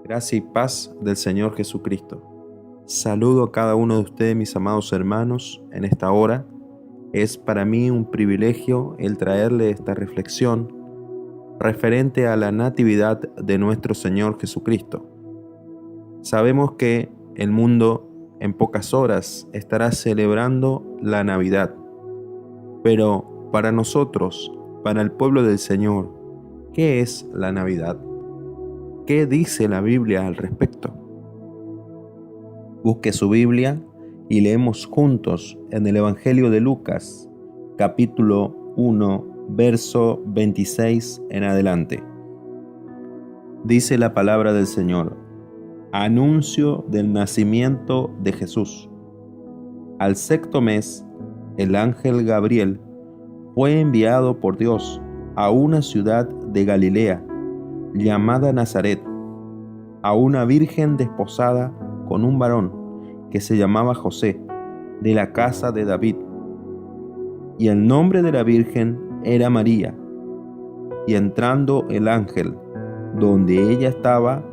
Gracia y paz del Señor Jesucristo. Saludo a cada uno de ustedes, mis amados hermanos, en esta hora. Es para mí un privilegio el traerle esta reflexión referente a la natividad de nuestro Señor Jesucristo. Sabemos que el mundo en pocas horas estará celebrando la Navidad, pero para nosotros, para el pueblo del Señor, ¿qué es la Navidad? ¿Qué dice la Biblia al respecto? Busque su Biblia y leemos juntos en el Evangelio de Lucas, capítulo 1, verso 26 en adelante. Dice la palabra del Señor: anuncio del nacimiento de Jesús. Al sexto mes, el ángel Gabriel fue enviado por Dios a una ciudad de Galilea llamada Nazaret, a una virgen desposada con un varón que se llamaba José, de la casa de David. Y el nombre de la virgen era María. Y entrando el ángel donde ella estaba,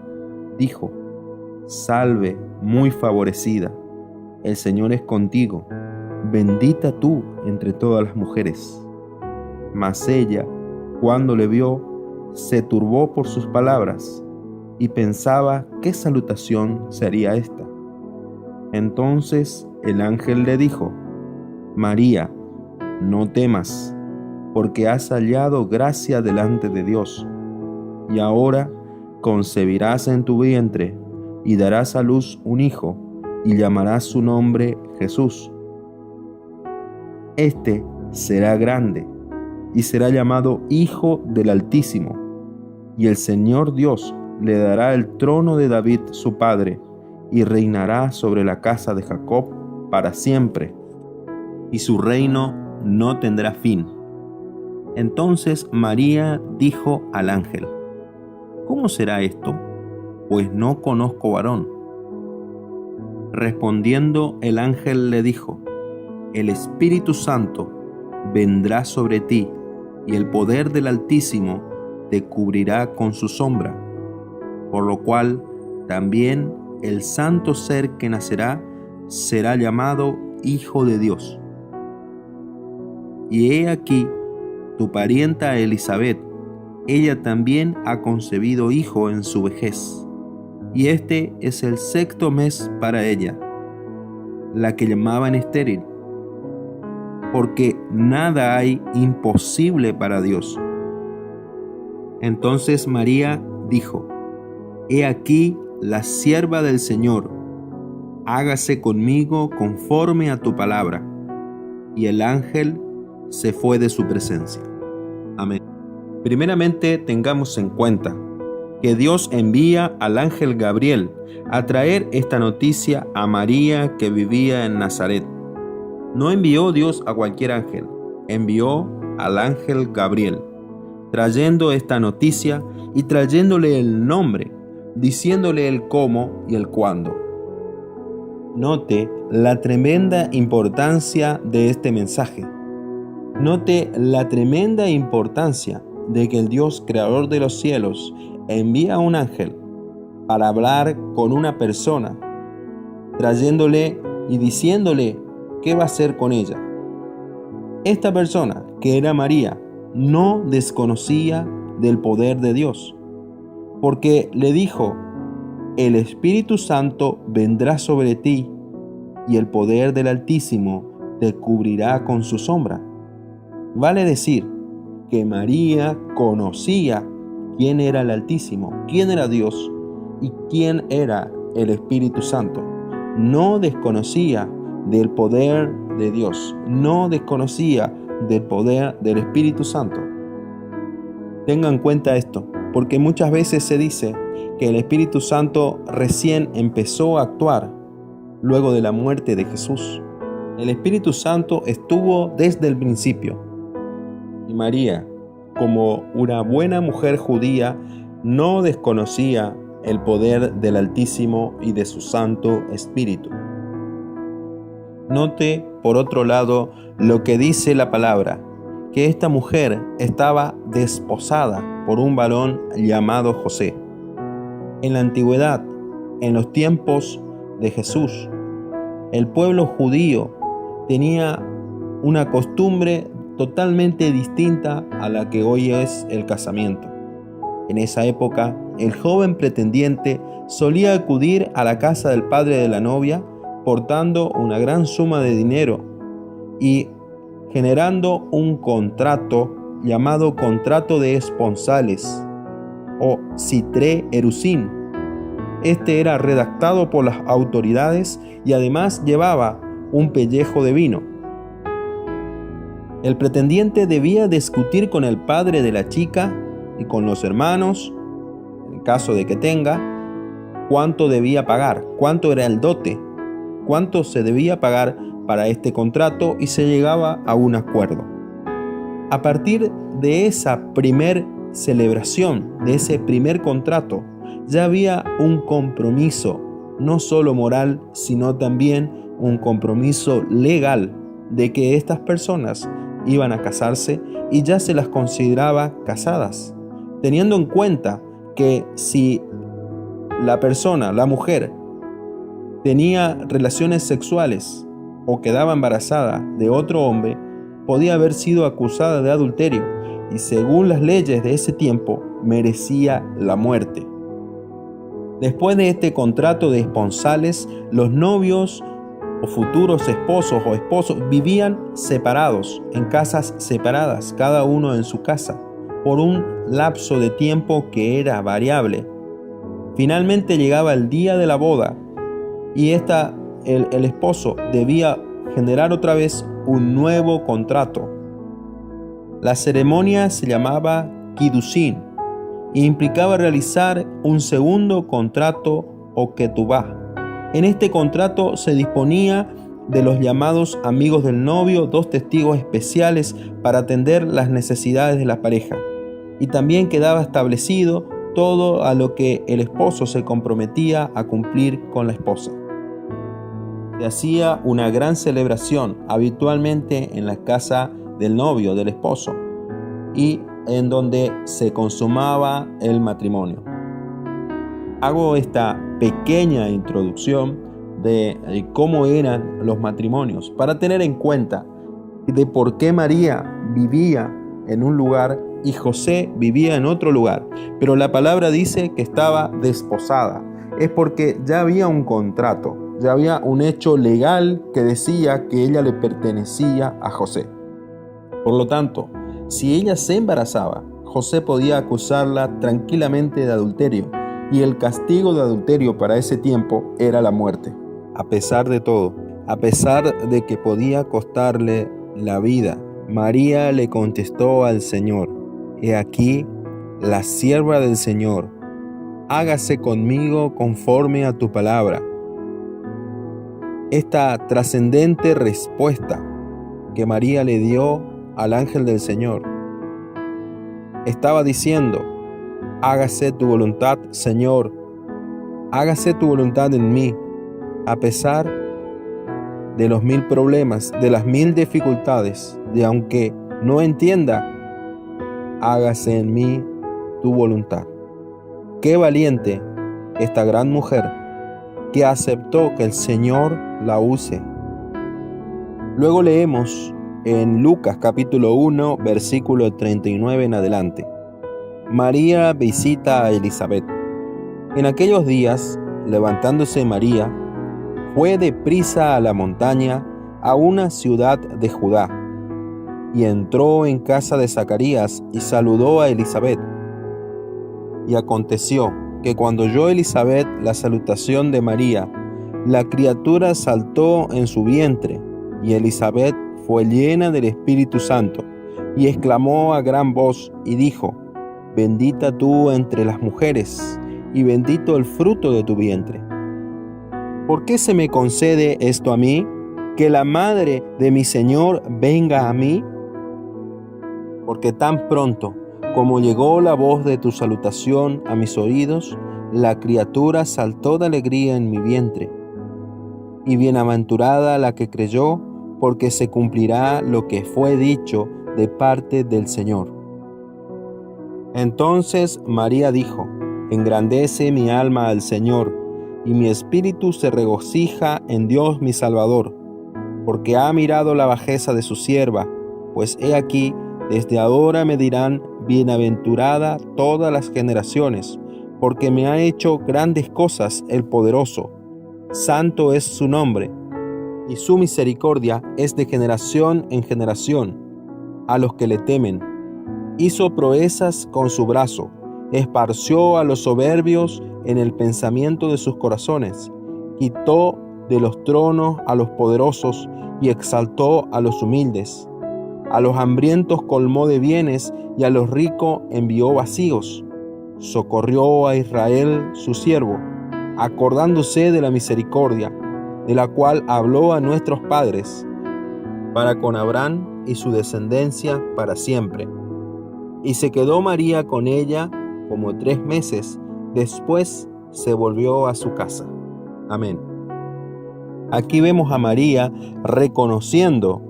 dijo: Salve, muy favorecida, el Señor es contigo, bendita tú entre todas las mujeres. Mas ella, cuando le vio, se turbó por sus palabras y pensaba qué salutación sería esta. Entonces el ángel le dijo: María, no temas, porque has hallado gracia delante de Dios, y ahora concebirás en tu vientre y darás a luz un hijo, y llamarás su nombre Jesús. Este será grande y será llamado Hijo del Altísimo, y el Señor Dios le dará el trono de David su padre, y reinará sobre la casa de Jacob para siempre, y su reino no tendrá fin. Entonces María dijo al ángel: ¿Cómo será esto? Pues no conozco varón. Respondiendo el ángel le dijo: El Espíritu Santo vendrá sobre ti, y el poder del Altísimo te cubrirá con su sombra, por lo cual también el santo ser que nacerá será llamado Hijo de Dios. Y he aquí, tu parienta Elisabet, ella también ha concebido hijo en su vejez, y este es el sexto mes para ella, la que llamaban estéril, porque nada hay imposible para Dios. Entonces María dijo: He aquí la sierva del Señor, hágase conmigo conforme a tu palabra. Y el ángel se fue de su presencia. Amén. Primeramente, tengamos en cuenta que Dios envía al ángel Gabriel a traer esta noticia a María, que vivía en Nazaret. No envió Dios a cualquier ángel, envió al ángel Gabriel, trayendo esta noticia y trayéndole el nombre, diciéndole el cómo y el cuándo. Note la tremenda importancia de este mensaje. Note la tremenda importancia de que el Dios creador de los cielos envía a un ángel para hablar con una persona, trayéndole y diciéndole qué va a hacer con ella. Esta persona, que era María, no desconocía del poder de Dios, porque le dijo: el Espíritu Santo vendrá sobre ti, y el poder del Altísimo te cubrirá con su sombra. Vale decir que María conocía quién era el Altísimo, quién era Dios y quién era el Espíritu Santo. No desconocía del poder de Dios, no desconocía del poder del Espíritu Santo. Tengan en cuenta esto, porque muchas veces se dice que el Espíritu Santo recién empezó a actuar luego de la muerte de Jesús. El Espíritu Santo estuvo desde el principio. Y María, como una buena mujer judía, no desconocía el poder del Altísimo y de su Santo Espíritu. Note, por otro lado, lo que dice la palabra, que esta mujer estaba desposada por un varón llamado José. En la antigüedad, en los tiempos de Jesús, el pueblo judío tenía una costumbre totalmente distinta a la que hoy es el casamiento. En esa época, el joven pretendiente solía acudir a la casa del padre de la novia portando una gran suma de dinero y generando un contrato llamado contrato de esponsales o sitré erusín. Este era redactado por las autoridades y además llevaba un pellejo de vino. El pretendiente debía discutir con el padre de la chica y con los hermanos, en caso de que tenga, cuánto debía pagar, cuánto era el dote, cuánto se debía pagar para este contrato, y se llegaba a un acuerdo. A partir de esa primer celebración, de ese primer contrato, ya había un compromiso, no solo moral, sino también un compromiso legal de que estas personas iban a casarse y ya se las consideraba casadas, teniendo en cuenta que si la persona, la mujer, tenía relaciones sexuales o quedaba embarazada de otro hombre, podía haber sido acusada de adulterio y, según las leyes de ese tiempo, merecía la muerte. Después de este contrato de esponsales, los novios o futuros esposos o esposos vivían separados, en casas separadas, cada uno en su casa, por un lapso de tiempo que era variable. Finalmente llegaba el día de la boda y el esposo debía generar otra vez un nuevo contrato. La ceremonia se llamaba Kiddushin e implicaba realizar un segundo contrato o ketubá. En este contrato se disponía de los llamados amigos del novio, 2 testigos especiales para atender las necesidades de la pareja. Y también quedaba establecido todo a lo que el esposo se comprometía a cumplir con la esposa. Se hacía una gran celebración, habitualmente en la casa del novio, del esposo, y en donde se consumaba el matrimonio. Hago esta pequeña introducción de cómo eran los matrimonios para tener en cuenta de por qué María vivía en un lugar y José vivía en otro lugar, pero la palabra dice que estaba desposada. Es porque ya había un contrato, ya había un hecho legal que decía que ella le pertenecía a José. Por lo tanto, si ella se embarazaba, José podía acusarla tranquilamente de adulterio, y el castigo de adulterio para ese tiempo era la muerte. A pesar de todo, a pesar de que podía costarle la vida, María le contestó al Señor: «He aquí la sierva del Señor, hágase conmigo conforme a tu palabra». Esta trascendente respuesta que María le dio al ángel del Señor estaba diciendo: «Hágase tu voluntad, Señor, hágase tu voluntad en mí, a pesar de los 1000 problemas, de las 1000 dificultades, de aunque no entienda, hágase en mí tu voluntad». Qué valiente esta gran mujer que aceptó que el Señor la use. Luego leemos en Lucas capítulo 1, versículo 39 en adelante. María visita a Elizabeth. En aquellos días, levantándose María, fue deprisa a la montaña, a una ciudad de Judá, y entró en casa de Zacarías y saludó a Elizabeth. Y aconteció que cuando oyó Elizabeth la salutación de María, la criatura saltó en su vientre, y Elizabeth fue llena del Espíritu Santo, y exclamó a gran voz y dijo: «Bendita tú entre las mujeres, y bendito el fruto de tu vientre. ¿Por qué se me concede esto a mí, que la madre de mi Señor venga a mí? Porque tan pronto como llegó la voz de tu salutación a mis oídos, la criatura saltó de alegría en mi vientre. Y bienaventurada la que creyó, porque se cumplirá lo que fue dicho de parte del Señor». Entonces María dijo: Engrandece mi alma al Señor, y mi espíritu se regocija en Dios mi Salvador, porque ha mirado la bajeza de su sierva, pues he aquí, desde ahora me dirán, bienaventurada todas las generaciones, porque me ha hecho grandes cosas el poderoso. Santo es su nombre, y su misericordia es de generación en generación, a los que le temen. Hizo proezas con su brazo, esparció a los soberbios en el pensamiento de sus corazones, quitó de los tronos a los poderosos y exaltó a los humildes. A los hambrientos colmó de bienes y a los ricos envió vacíos. Socorrió a Israel su siervo, acordándose de la misericordia, de la cual habló a nuestros padres, para con Abraham y su descendencia para siempre. Y se quedó María con ella como 3 meses, después se volvió a su casa. Amén. Aquí vemos a María reconociendo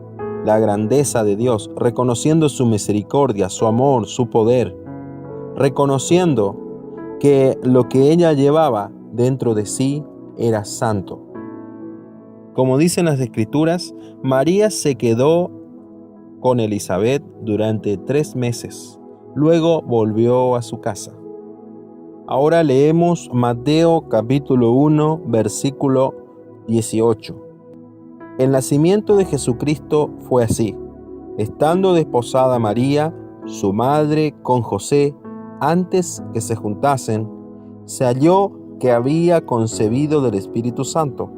la grandeza de Dios, reconociendo su misericordia, su amor, su poder, reconociendo que lo que ella llevaba dentro de sí era santo. Como dicen las Escrituras, María se quedó con Elizabeth durante 3 meses. Luego volvió a su casa. Ahora leemos Mateo capítulo 1, versículo 18. El nacimiento de Jesucristo fue así. Estando desposada María, su madre, con José, antes que se juntasen, se halló que había concebido del Espíritu Santo.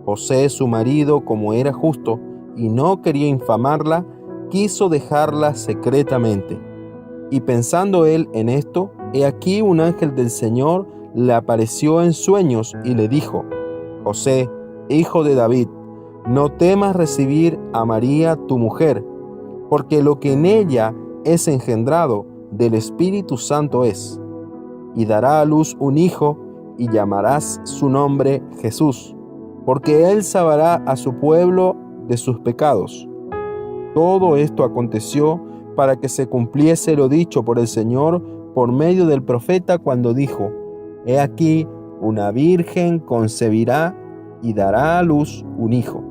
José, su marido, como era justo y no quería infamarla, quiso dejarla secretamente. Y pensando él en esto, he aquí un ángel del Señor le apareció en sueños y le dijo: José, hijo de David, no temas recibir a María tu mujer, porque lo que en ella es engendrado del Espíritu Santo es. Y dará a luz un hijo, y llamarás su nombre Jesús, porque él salvará a su pueblo de sus pecados. Todo esto aconteció para que se cumpliese lo dicho por el Señor por medio del profeta cuando dijo: He aquí, una virgen concebirá y dará a luz un hijo,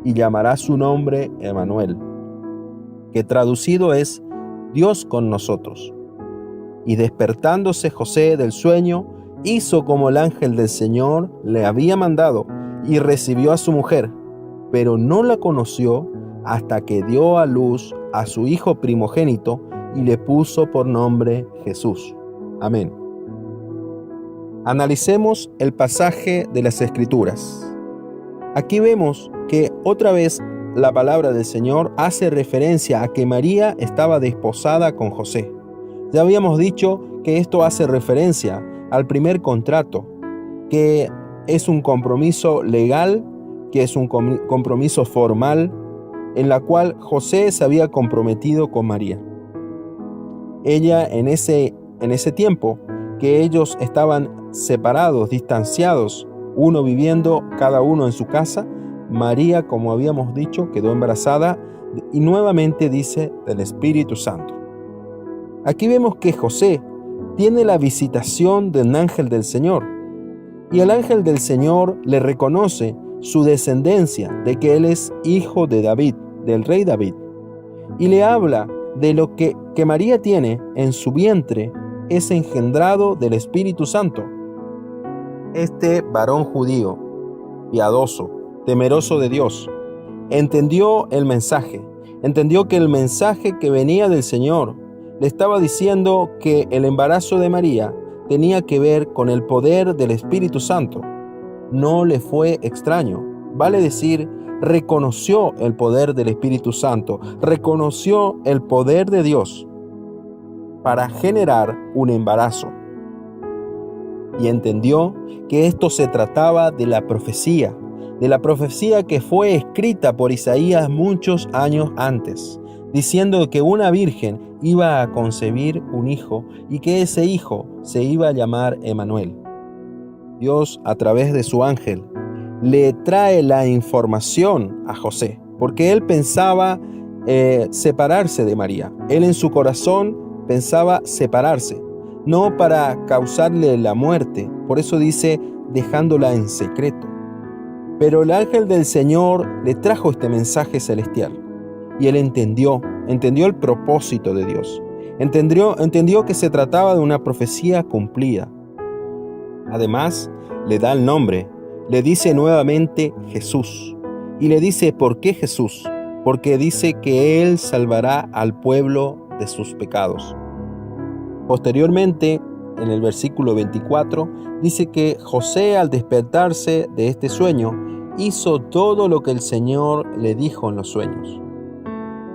y llamará su nombre Emmanuel, que traducido es Dios con nosotros. Y despertándose José del sueño, hizo como el ángel del Señor le había mandado, y recibió a su mujer, pero no la conoció hasta que dio a luz a su hijo primogénito y le puso por nombre Jesús. Amén. Analicemos el pasaje de las Escrituras. Aquí vemos que otra vez la palabra del Señor hace referencia a que María estaba desposada con José. Ya habíamos dicho que esto hace referencia al primer contrato, que es un compromiso legal, que es un compromiso formal, en la cual José se había comprometido con María. Ella en ese tiempo que ellos estaban separados, distanciados, uno viviendo cada uno en su casa, María, como habíamos dicho, quedó embarazada y nuevamente dice del Espíritu Santo. Aquí vemos que José tiene la visitación del ángel del Señor, y el ángel del Señor le reconoce su descendencia, de que él es hijo de David, del rey David, y le habla de lo que María tiene en su vientre es engendrado del Espíritu Santo. Este varón judío, piadoso, temeroso de Dios, entendió el mensaje, entendió que el mensaje que venía del Señor le estaba diciendo que el embarazo de María tenía que ver con el poder del Espíritu Santo. No le fue extraño, vale decir, reconoció el poder del Espíritu Santo, reconoció el poder de Dios para generar un embarazo. Y entendió que esto se trataba de la profecía que fue escrita por Isaías muchos años antes, diciendo que una virgen iba a concebir un hijo y que ese hijo se iba a llamar Emmanuel. Dios, a través de su ángel, le trae la información a José, porque él pensaba separarse de María. Él en su corazón pensaba separarse. no para causarle la muerte. Por eso dice, dejándola en secreto. Pero el ángel del Señor le trajo este mensaje celestial. Y él entendió el propósito de Dios. Entendió que se trataba de una profecía cumplida. Además, le da el nombre, le dice nuevamente Jesús. Y le dice, ¿por qué Jesús? Porque dice que Él salvará al pueblo de sus pecados. Posteriormente, en el versículo 24, dice que José, al despertarse de este sueño, hizo todo lo que el Señor le dijo en los sueños.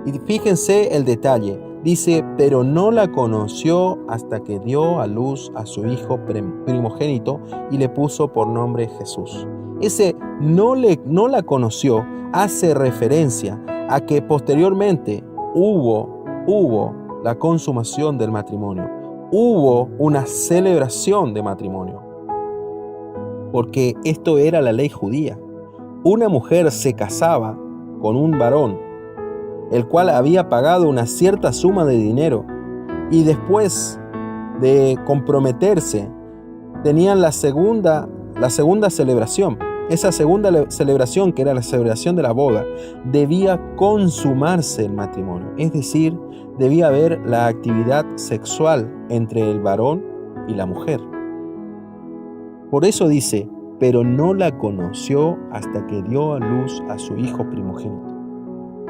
Y fíjense el detalle, dice, pero no la conoció hasta que dio a luz a su hijo primogénito y le puso por nombre Jesús. Ese no la conoció hace referencia a que posteriormente hubo la consumación del matrimonio. Hubo una celebración de matrimonio. Porque esto era la ley judía. Una mujer se casaba con un varón, el cual había pagado una cierta suma de dinero, y después de comprometerse, tenían la segunda celebración. Esa segunda celebración, que era la celebración de la boda, debía consumarse el matrimonio. Es decir, debía haber la actividad sexual entre el varón y la mujer. Por eso dice, pero no la conoció hasta que dio a luz a su hijo primogénito.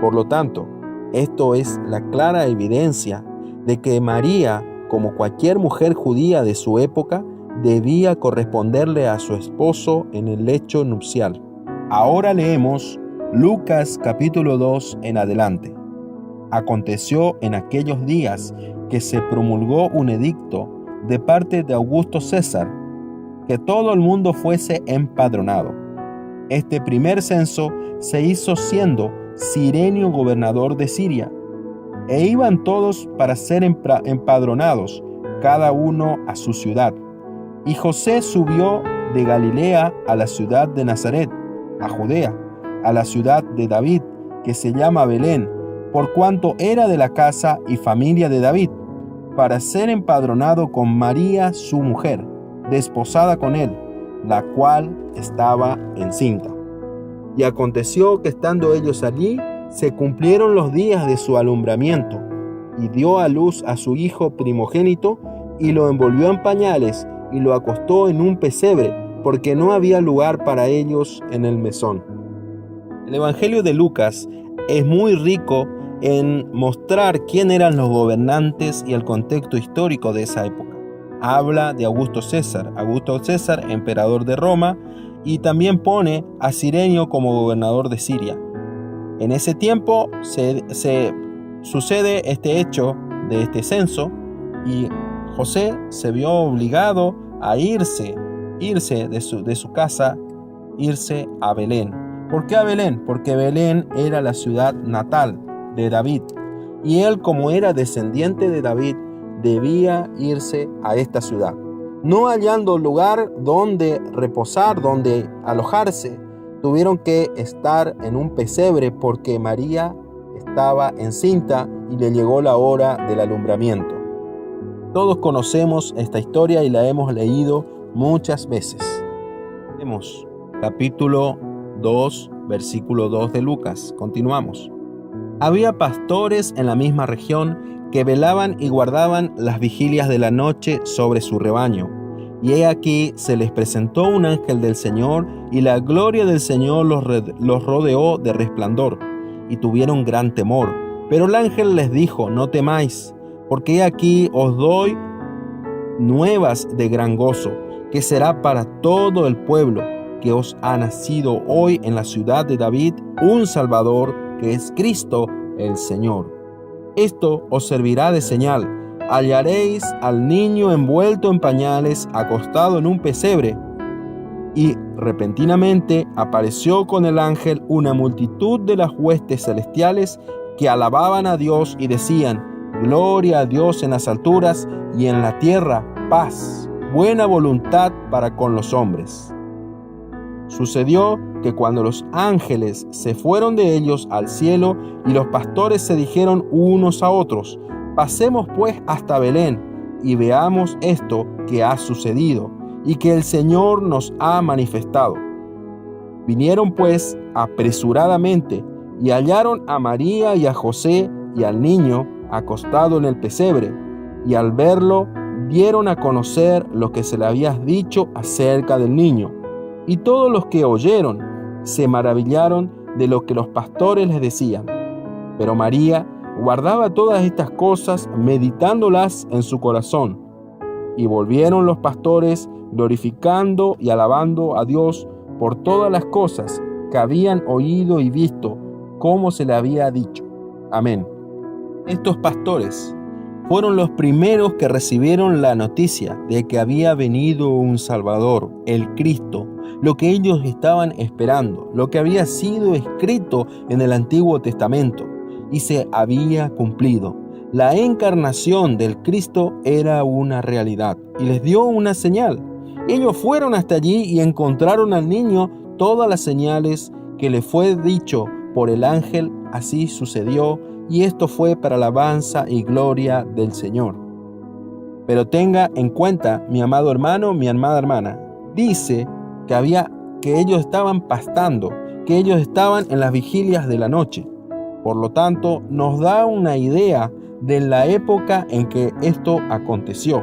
Por lo tanto, esto es la clara evidencia de que María, como cualquier mujer judía de su época, debía corresponderle a su esposo en el lecho nupcial. Ahora leemos Lucas capítulo 2 en adelante. Aconteció en aquellos días que se promulgó un edicto de parte de Augusto César, que todo el mundo fuese empadronado. Este primer censo se hizo siendo Cirenio gobernador de Siria, e iban todos para ser empadronados, cada uno a su ciudad. Y José subió de Galilea a la ciudad de Nazaret, a Judea, a la ciudad de David, que se llama Belén, por cuanto era de la casa y familia de David, para ser empadronado con María su mujer, desposada con él, la cual estaba encinta. Y aconteció que estando ellos allí, se cumplieron los días de su alumbramiento, y dio a luz a su hijo primogénito, y lo envolvió en pañales, y lo acostó en un pesebre, porque no había lugar para ellos en el mesón. El Evangelio de Lucas es muy rico en mostrar quién eran los gobernantes y el contexto histórico de esa época. Habla de Augusto César, emperador de Roma, y también pone a Cirenio como gobernador de Siria. En ese tiempo se sucede este hecho de este censo, y José se vio obligado a irse de su casa, irse a Belén. ¿Por qué a Belén? Porque Belén era la ciudad natal de David, y él, como era descendiente de David, debía irse a esta ciudad. No hallando lugar donde reposar, donde alojarse, tuvieron que estar en un pesebre porque María estaba encinta y le llegó la hora del alumbramiento. Todos conocemos esta historia y la hemos leído muchas veces. Vemos capítulo 2, versículo 2 de Lucas. Continuamos. Había pastores en la misma región que velaban y guardaban las vigilias de la noche sobre su rebaño. Y he aquí se les presentó un ángel del Señor, y la gloria del Señor los rodeó de resplandor, y tuvieron gran temor. Pero el ángel les dijo, no temáis, porque he aquí os doy nuevas de gran gozo, que será para todo el pueblo, que os ha nacido hoy en la ciudad de David un Salvador, que es Cristo el Señor. Esto os servirá de señal: hallaréis al niño envuelto en pañales, acostado en un pesebre. Y repentinamente apareció con el ángel una multitud de las huestes celestiales que alababan a Dios y decían: Gloria a Dios en las alturas, y en la tierra paz, buena voluntad para con los hombres. Sucedió que cuando los ángeles se fueron de ellos al cielo, y los pastores se dijeron unos a otros: Pasemos pues hasta Belén, y veamos esto que ha sucedido y que el Señor nos ha manifestado. Vinieron pues apresuradamente y hallaron a María y a José y al niño acostado en el pesebre, y al verlo dieron a conocer lo que se le había dicho acerca del niño. Y todos los que oyeron se maravillaron de lo que los pastores les decían. Pero María guardaba todas estas cosas, meditándolas en su corazón. Y volvieron los pastores glorificando y alabando a Dios por todas las cosas que habían oído y visto, como se le había dicho. Amén. Estos pastores fueron los primeros que recibieron la noticia de que había venido un Salvador, el Cristo, lo que ellos estaban esperando, lo que había sido escrito en el Antiguo Testamento y se había cumplido. La encarnación del Cristo era una realidad y les dio una señal. Ellos fueron hasta allí y encontraron al niño todas las señales que le fue dicho por el ángel. Así sucedió, y esto fue para alabanza y gloria del Señor. Pero tenga en cuenta, mi amado hermano, mi amada hermana, dice que ellos estaban pastando, que ellos estaban en las vigilias de la noche. Por lo tanto, nos da una idea de la época en que esto aconteció.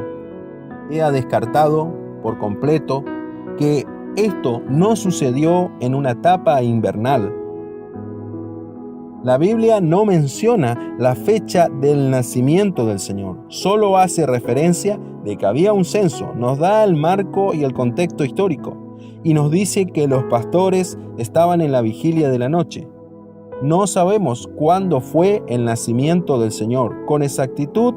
Queda descartado por completo que esto no sucedió en una etapa invernal. La Biblia no menciona la fecha del nacimiento del Señor, solo hace referencia de que había un censo, nos da el marco y el contexto histórico, y nos dice que los pastores estaban en la vigilia de la noche. No sabemos cuándo fue el nacimiento del Señor. Con exactitud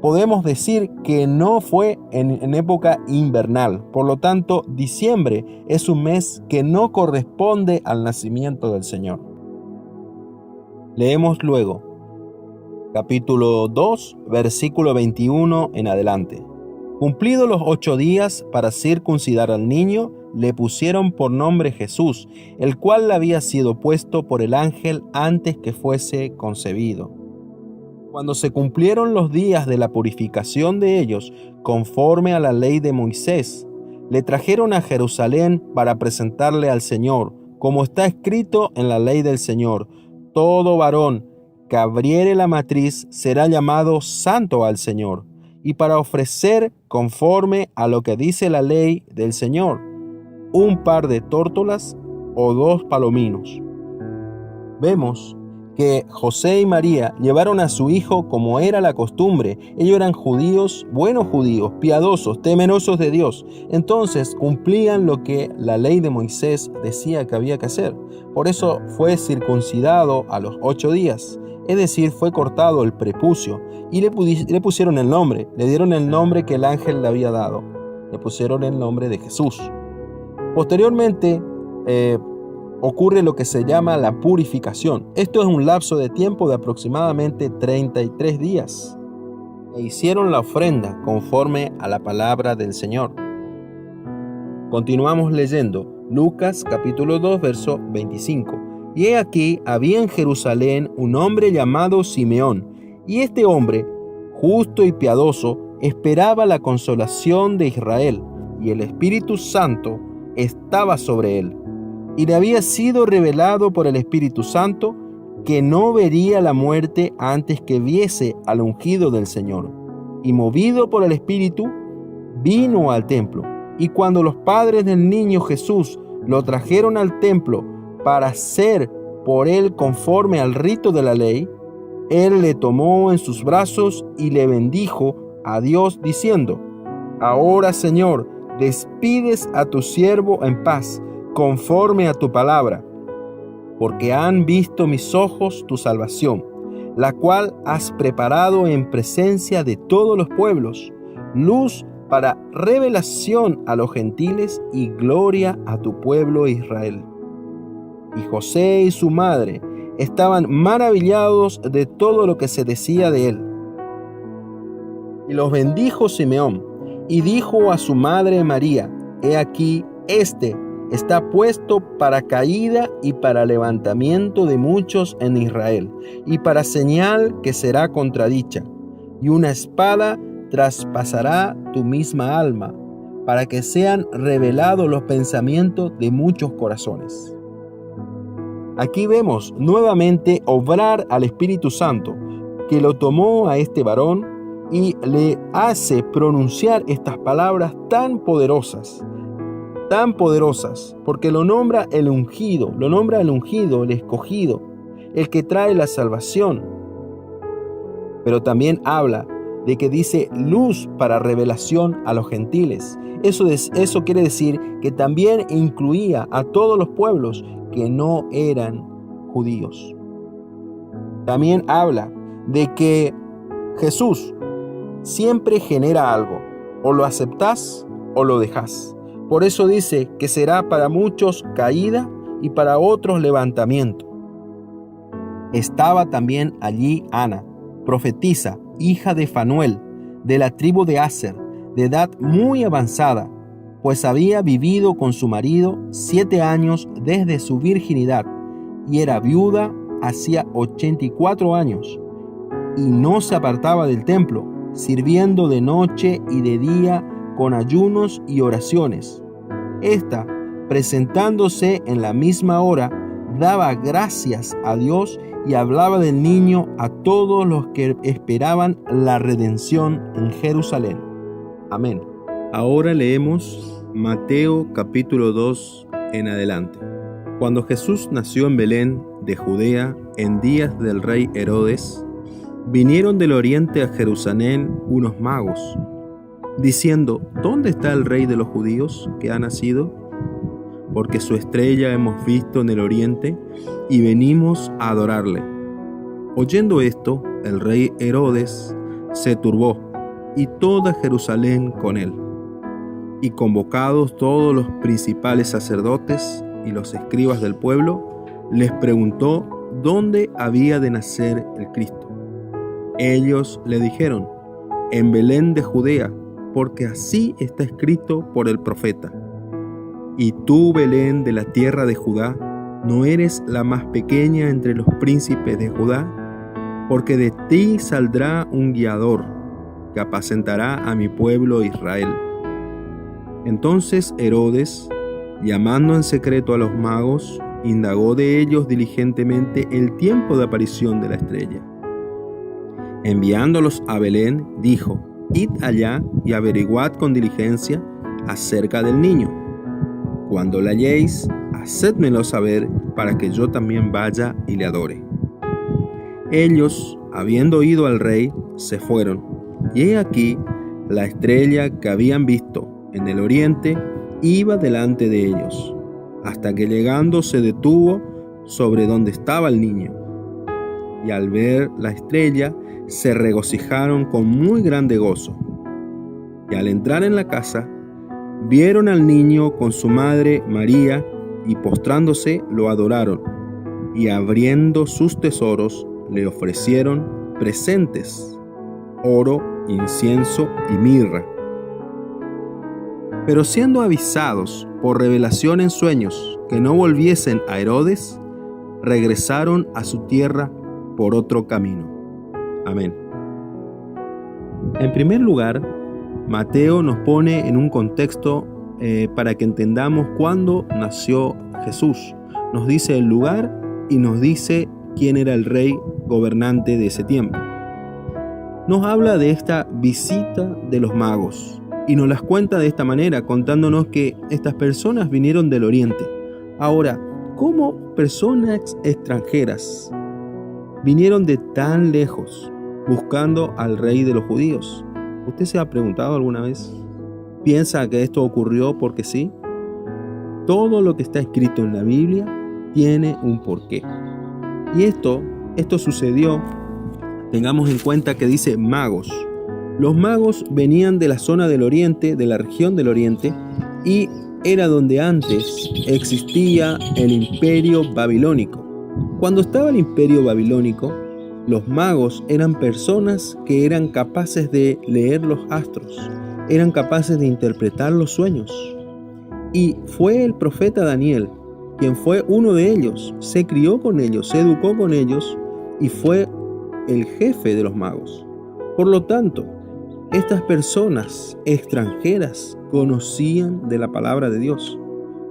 podemos decir que no fue en época invernal. Por lo tanto, diciembre es un mes que no corresponde al nacimiento del Señor. Leemos luego, capítulo 2, versículo 21 en adelante. Cumplidos los 8 días para circuncidar al niño, le pusieron por nombre Jesús, el cual le había sido puesto por el ángel antes que fuese concebido. Cuando se cumplieron los días de la purificación de ellos, conforme a la ley de Moisés, le trajeron a Jerusalén para presentarle al Señor, como está escrito en la ley del Señor: todo varón que abriere la matriz será llamado santo al Señor, y para ofrecer, conforme a lo que dice la ley del Señor, un par de tórtolas o 2 palominos. Vemos que José y María llevaron a su hijo como era la costumbre. Ellos eran judíos, buenos judíos, piadosos, temerosos de Dios. Entonces cumplían lo que la ley de Moisés decía que había que hacer. Por eso fue circuncidado a los 8 días. Es decir, fue cortado el prepucio y le pusieron el nombre. Le dieron el nombre que el ángel le había dado. Le pusieron el nombre de Jesús. Posteriormente, ocurre lo que se llama la purificación. Esto es un lapso de tiempo de aproximadamente 33 días. E hicieron la ofrenda conforme a la palabra del Señor. Continuamos leyendo Lucas capítulo 2 verso 25. Y he aquí había en Jerusalén un hombre llamado Simeón, y este hombre, justo y piadoso, esperaba la consolación de Israel, y el Espíritu Santo estaba sobre él. Y le había sido revelado por el Espíritu Santo que no vería la muerte antes que viese al ungido del Señor. Y movido por el Espíritu, vino al templo. Y cuando los padres del niño Jesús lo trajeron al templo para hacer por él conforme al rito de la ley, él le tomó en sus brazos y le bendijo a Dios diciendo: ahora, Señor, despides a tu siervo en paz, conforme a tu palabra, porque han visto mis ojos tu salvación, la cual has preparado en presencia de todos los pueblos, luz para revelación a los gentiles y gloria a tu pueblo Israel. Y José y su madre estaban maravillados de todo lo que se decía de él. Y los bendijo Simeón, y dijo a su madre María: he aquí, este está puesto para caída y para levantamiento de muchos en Israel, y para señal que será contradicha, y una espada traspasará tu misma alma, para que sean revelados los pensamientos de muchos corazones. Aquí vemos nuevamente obrar al Espíritu Santo, que lo tomó a este varón y le hace pronunciar estas palabras tan poderosas, porque lo nombra el ungido, el escogido, el que trae la salvación. Pero también habla de que dice luz para revelación a los gentiles. Eso quiere decir que también incluía a todos los pueblos que no eran judíos. También habla de que Jesús siempre genera algo, o lo aceptás o lo dejás. Por eso dice que será para muchos caída y para otros levantamiento. Estaba también allí Ana, profetisa, hija de Fanuel, de la tribu de Aser, de edad muy avanzada, pues había vivido con su marido 7 años desde su virginidad, y era viuda hacía 84 años, y no se apartaba del templo, sirviendo de noche y de día con ayunos y oraciones. Esta, presentándose en la misma hora, daba gracias a Dios y hablaba del niño a todos los que esperaban la redención en Jerusalén. Amén. Ahora leemos Mateo capítulo 2 en adelante. Cuando Jesús nació en Belén de Judea en días del rey Herodes, vinieron del oriente a Jerusalén unos magos, diciendo: ¿Dónde está el rey de los judíos que ha nacido? Porque su estrella hemos visto en el oriente y venimos a adorarle. Oyendo esto, el rey Herodes se turbó, y toda Jerusalén con él. Y convocados todos los principales sacerdotes y los escribas del pueblo, les preguntó dónde había de nacer el Cristo. Ellos le dijeron: en Belén de Judea, porque así está escrito por el profeta: y tú, Belén de la tierra de Judá, ¿no eres la más pequeña entre los príncipes de Judá? Porque de ti saldrá un guiador, que apacentará a mi pueblo Israel. Entonces Herodes, llamando en secreto a los magos, indagó de ellos diligentemente el tiempo de aparición de la estrella. Enviándolos a Belén, dijo: id allá y averiguad con diligencia acerca del niño. Cuando la halléis, hacédmelo saber, para que yo también vaya y le adore. Ellos, habiendo oído al rey, se fueron, y he aquí, la estrella que habían visto en el oriente iba delante de ellos, hasta que llegando se detuvo sobre donde estaba el niño. Y al ver la estrella, se regocijaron con muy grande gozo. Y al entrar en la casa, vieron al niño con su madre María, y postrándose lo adoraron, y abriendo sus tesoros le ofrecieron presentes: oro, incienso y mirra. Pero siendo avisados por revelación en sueños que no volviesen a Herodes, regresaron a su tierra por otro camino. Amén. En primer lugar, Mateo nos pone en un contexto para que entendamos cuándo nació Jesús. Nos dice el lugar y nos dice quién era el rey gobernante de ese tiempo. Nos habla de esta visita de los magos y nos las cuenta de esta manera, contándonos que estas personas vinieron del oriente. Ahora, ¿cómo personas extranjeras vinieron de tan lejos buscando al rey de los judíos? ¿Usted se ha preguntado alguna vez? ¿Piensa que esto ocurrió porque sí? Todo lo que está escrito en la Biblia tiene un porqué. Y esto sucedió, tengamos en cuenta que dice magos. Los magos venían de la zona del oriente, de la región del oriente, y era donde antes existía el imperio babilónico. Cuando estaba el imperio babilónico, los magos eran personas que eran capaces de leer los astros, eran capaces de interpretar los sueños. Y fue el profeta Daniel quien fue uno de ellos, se crió con ellos, se educó con ellos y fue el jefe de los magos. Por lo tanto, Estas personas extranjeras conocían de la palabra de Dios,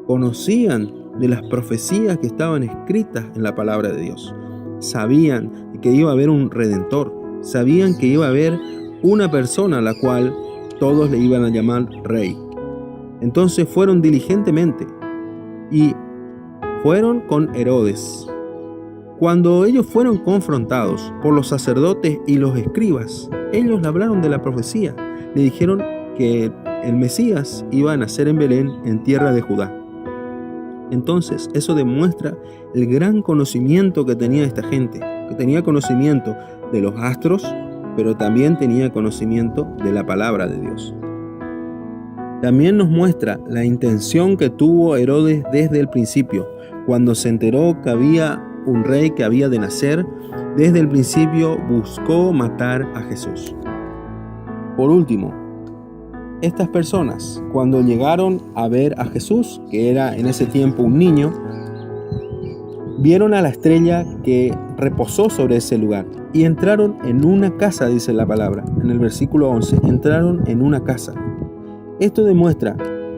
conocían de las profecías que estaban escritas en la palabra de Dios. Sabían que iba a haber un redentor, sabían que iba a haber una persona a la cual todos le iban a llamar rey. Entonces fueron diligentemente y fueron con Herodes. Cuando ellos fueron confrontados por los sacerdotes y los escribas, ellos le hablaron de la profecía. Le dijeron que el Mesías iba a nacer en Belén, en tierra de Judá. Entonces, eso demuestra el gran conocimiento que tenía esta gente, que tenía conocimiento de los astros, pero también tenía conocimiento de la palabra de Dios. También nos muestra la intención que tuvo Herodes desde el principio. Cuando se enteró que había un rey que había de nacer, desde el principio buscó matar a Jesús. Por último, estas personas, cuando llegaron a ver a Jesús, que era en ese tiempo un niño, vieron a la estrella que reposó sobre ese lugar y entraron en una casa, dice la palabra, en el versículo 11, entraron en una casa. Esto demuestra,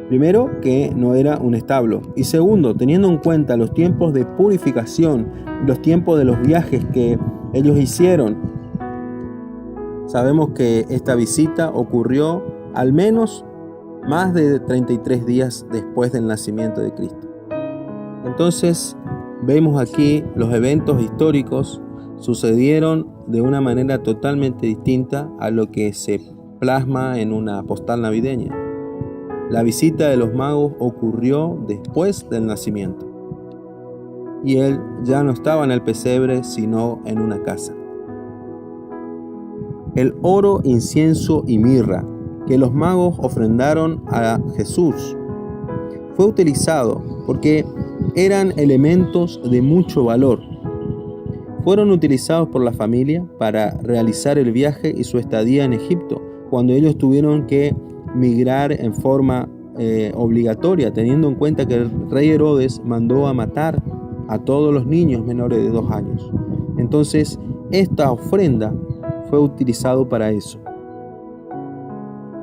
primero, que no era un establo, y segundo, teniendo en cuenta los tiempos de purificación, los tiempos de los viajes que ellos hicieron, sabemos que esta visita ocurrió al menos más de 33 días después del nacimiento de Cristo. Entonces, vemos aquí los eventos históricos sucedieron de una manera totalmente distinta a lo que se plasma en una postal navideña. La visita de los magos ocurrió después del nacimiento. Y él ya no estaba en el pesebre, sino en una casa. El oro, incienso y mirra que los magos ofrendaron a Jesús fue utilizado porque eran elementos de mucho valor. Fueron utilizados por la familia para realizar el viaje y su estadía en Egipto, cuando ellos tuvieron que migrar en forma obligatoria, teniendo en cuenta que el rey Herodes mandó a matar a todos los niños menores de 2 años. Entonces, esta ofrenda fue utilizado para eso.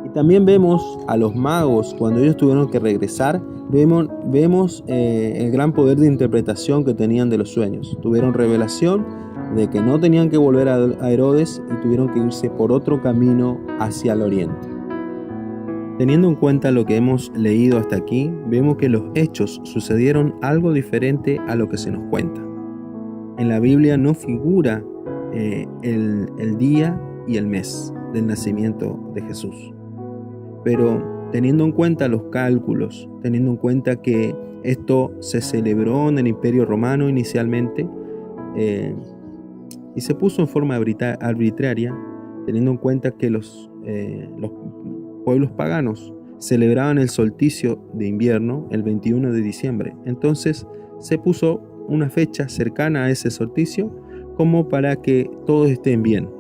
Y también vemos a los magos, cuando ellos tuvieron que regresar, vemos el gran poder de interpretación que tenían de los sueños. Tuvieron revelación de que no tenían que volver a Herodes y tuvieron que irse por otro camino hacia el oriente. Teniendo en cuenta lo que hemos leído hasta aquí, vemos que los hechos sucedieron algo diferente a lo que se nos cuenta. En la Biblia no figura el día y el mes del nacimiento de Jesús. Pero teniendo en cuenta los cálculos, teniendo en cuenta que esto se celebró en el Imperio Romano inicialmente y se puso en forma arbitraria, teniendo en cuenta que los pueblos paganos celebraban el solsticio de invierno el 21 de diciembre. Entonces se puso una fecha cercana a ese solsticio como para que todos estén bien.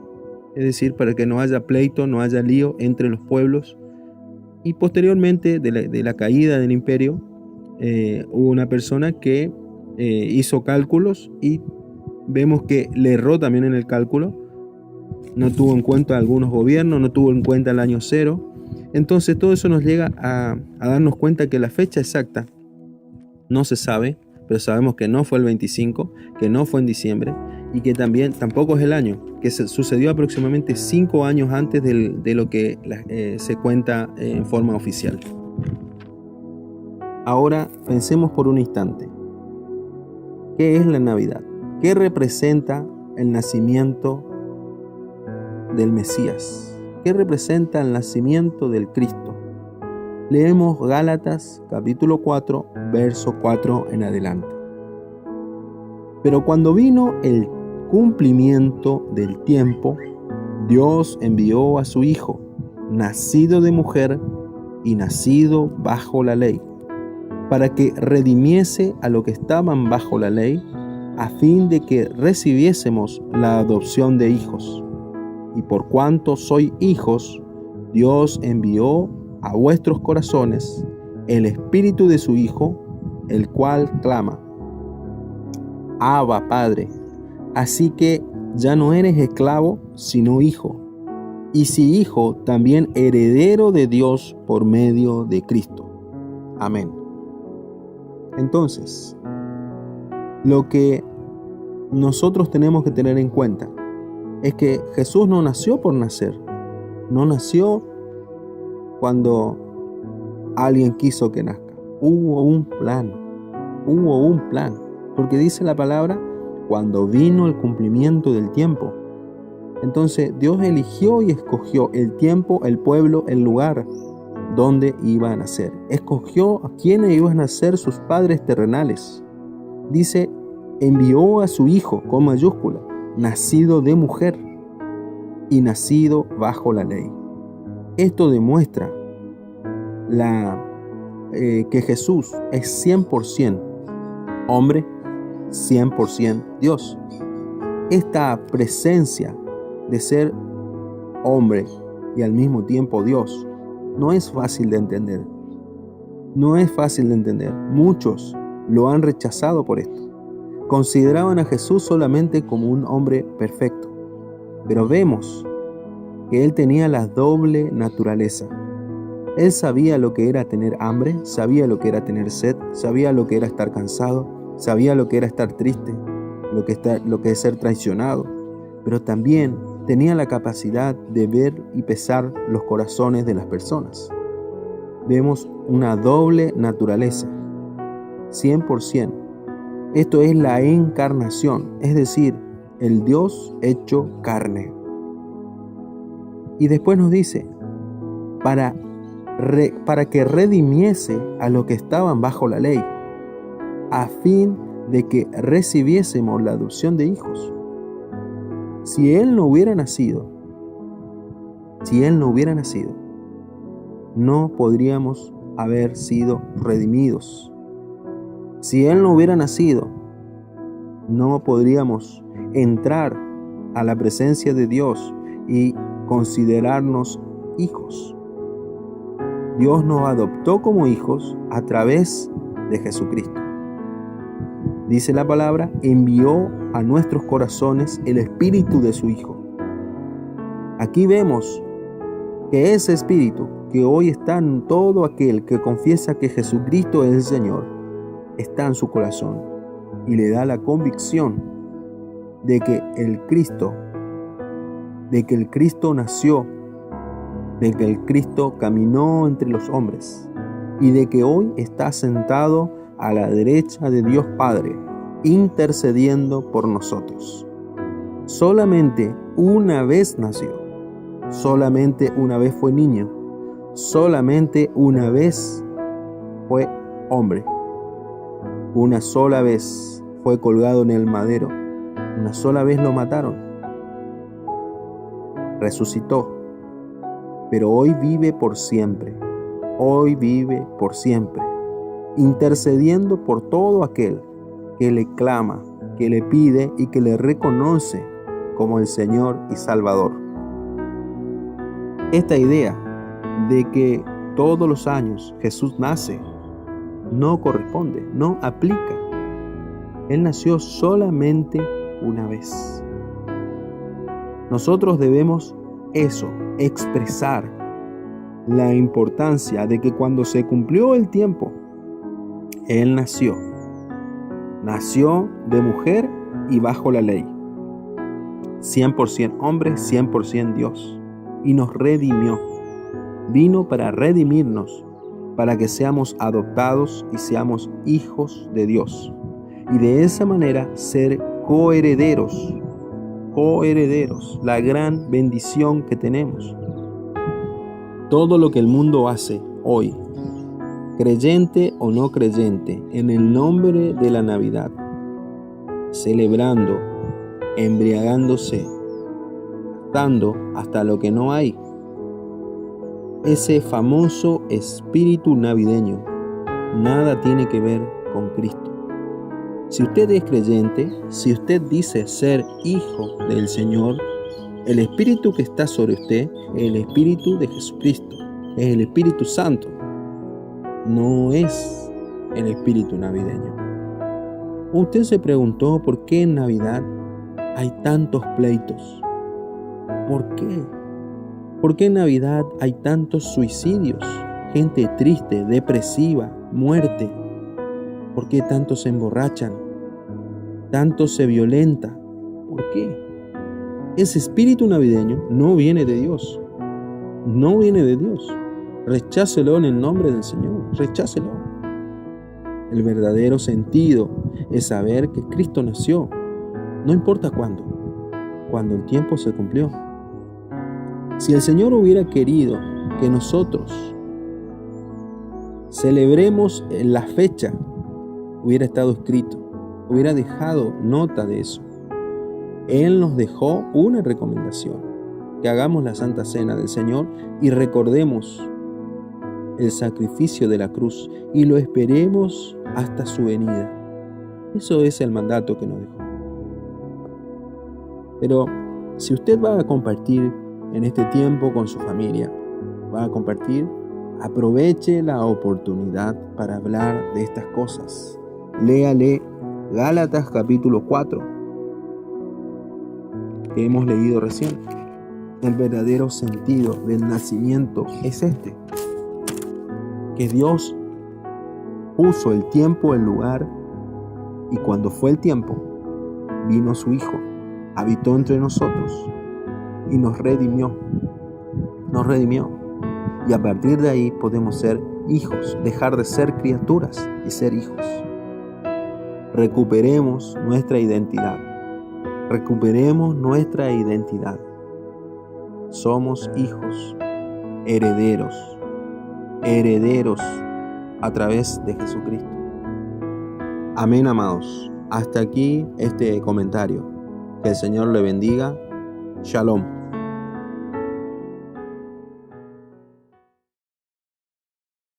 Es decir, para que no haya pleito, no haya lío entre los pueblos. Y posteriormente de la caída del imperio, hubo una persona que hizo cálculos y vemos que le erró también en el cálculo. No tuvo en cuenta algunos gobiernos, no tuvo en cuenta el año 0. Entonces todo eso nos llega a darnos cuenta que la fecha exacta no se sabe, pero sabemos que no fue el 25, que no fue en diciembre y que tampoco es el año, que sucedió aproximadamente 5 años antes de lo que se cuenta en forma oficial. Ahora pensemos por un instante, ¿qué es la Navidad? ¿Qué representa el nacimiento del Mesías? ¿Qué representa el nacimiento del Cristo? Leemos Gálatas capítulo 4, verso 4 en adelante. Pero cuando vino el cumplimiento del tiempo, Dios envió a su Hijo, nacido de mujer y nacido bajo la ley, para que redimiese a los que estaban bajo la ley, a fin de que recibiésemos la adopción de hijos. Y por cuanto sois hijos, Dios envió a vuestros corazones el Espíritu de su Hijo, el cual clama: Abba, Padre. Así que ya no eres esclavo, sino hijo. y si hijo, también heredero de Dios por medio de Cristo. Amén. Entonces, lo que nosotros tenemos que tener en cuenta es que Jesús no nació por nacer, no nació cuando alguien quiso que nazca. Hubo un plan, porque dice la palabra, cuando vino el cumplimiento del tiempo. Entonces Dios eligió y escogió el tiempo, el pueblo, el lugar donde iba a nacer. Escogió a quienes iban a ser sus padres terrenales. Dice, envió a su Hijo, con mayúscula, nacido de mujer y nacido bajo la ley. Esto demuestra que Jesús es 100% hombre, 100% Dios. Esta presencia de ser hombre y al mismo tiempo Dios no es fácil de entender. No es fácil de entender. Muchos lo han rechazado por esto. Consideraban a Jesús solamente como un hombre perfecto. Pero vemos que Él tenía la doble naturaleza. Él sabía lo que era tener hambre, sabía lo que era tener sed, sabía lo que era estar cansado, sabía lo que era estar triste, lo que es ser traicionado, pero también tenía la capacidad de ver y pesar los corazones de las personas. Vemos una doble naturaleza, 100%. Esto es la encarnación, es decir, el Dios hecho carne. Y después nos dice, para que redimiese a los que estaban bajo la ley, a fin de que recibiésemos la adopción de hijos. Si Él no hubiera nacido, no podríamos haber sido redimidos. Si Él no hubiera nacido, no podríamos entrar a la presencia de Dios y considerarnos hijos. Dios nos adoptó como hijos a través de Jesucristo. Dice la palabra, envió a nuestros corazones el espíritu de su Hijo. Aquí vemos que ese espíritu que hoy está en todo aquel que confiesa que Jesucristo es el Señor, está en su corazón y le da la convicción de que el Cristo nació, de que el Cristo caminó entre los hombres y de que hoy está sentado a la derecha de Dios Padre, intercediendo por nosotros. Solamente una vez nació, solamente una vez fue niño, solamente una vez fue hombre, una sola vez fue colgado en el madero, una sola vez lo mataron, resucitó, pero hoy vive por siempre, intercediendo por todo aquel que le clama, que le pide y que le reconoce como el Señor y Salvador. Esta idea de que todos los años Jesús nace no corresponde, no aplica. Él nació solamente una vez. Nosotros debemos expresar la importancia de que cuando se cumplió el tiempo, Él nació de mujer y bajo la ley, 100% hombre, 100% Dios, y nos redimió. Vino para redimirnos, para que seamos adoptados y seamos hijos de Dios, y de esa manera ser coherederos, la gran bendición que tenemos. Todo lo que el mundo hace hoy, creyente o no creyente, en el nombre de la Navidad, celebrando, embriagándose, gastando hasta lo que no hay, ese famoso espíritu navideño, nada tiene que ver con Cristo. Si usted es creyente, si usted dice ser hijo del Señor, el espíritu que está sobre usted es el espíritu de Jesucristo, es el Espíritu Santo, no es el espíritu navideño. Usted se preguntó por qué en Navidad hay tantos pleitos. ¿Por qué? ¿Por qué en Navidad hay tantos suicidios? Gente triste, depresiva, muerte. ¿Por qué tantos se emborrachan? Tanto se violenta. ¿Por qué? Ese espíritu navideño no viene de Dios. No viene de Dios. Rechácelo en el nombre del Señor. Rechácelo. El verdadero sentido es saber que Cristo nació. No importa cuándo. Cuando el tiempo se cumplió. Si el Señor hubiera querido que nosotros celebremos la fecha, hubiera estado escrito, hubiera dejado nota de eso. Él nos dejó una recomendación, que hagamos la Santa Cena del Señor y recordemos el sacrificio de la cruz y lo esperemos hasta su venida. Eso es el mandato que nos dejó. Pero si usted va a compartir en este tiempo con su familia, va a compartir, aproveche la oportunidad para hablar de estas cosas. Léale Gálatas capítulo 4, que hemos leído recién. El verdadero sentido del nacimiento es este: que Dios puso el tiempo, el lugar, y cuando fue el tiempo, vino su Hijo, habitó entre nosotros y nos redimió. Y a partir de ahí podemos ser hijos, dejar de ser criaturas y ser hijos. Recuperemos nuestra identidad. Somos hijos, herederos a través de Jesucristo. Amén, amados. Hasta aquí este comentario. Que el Señor le bendiga. Shalom.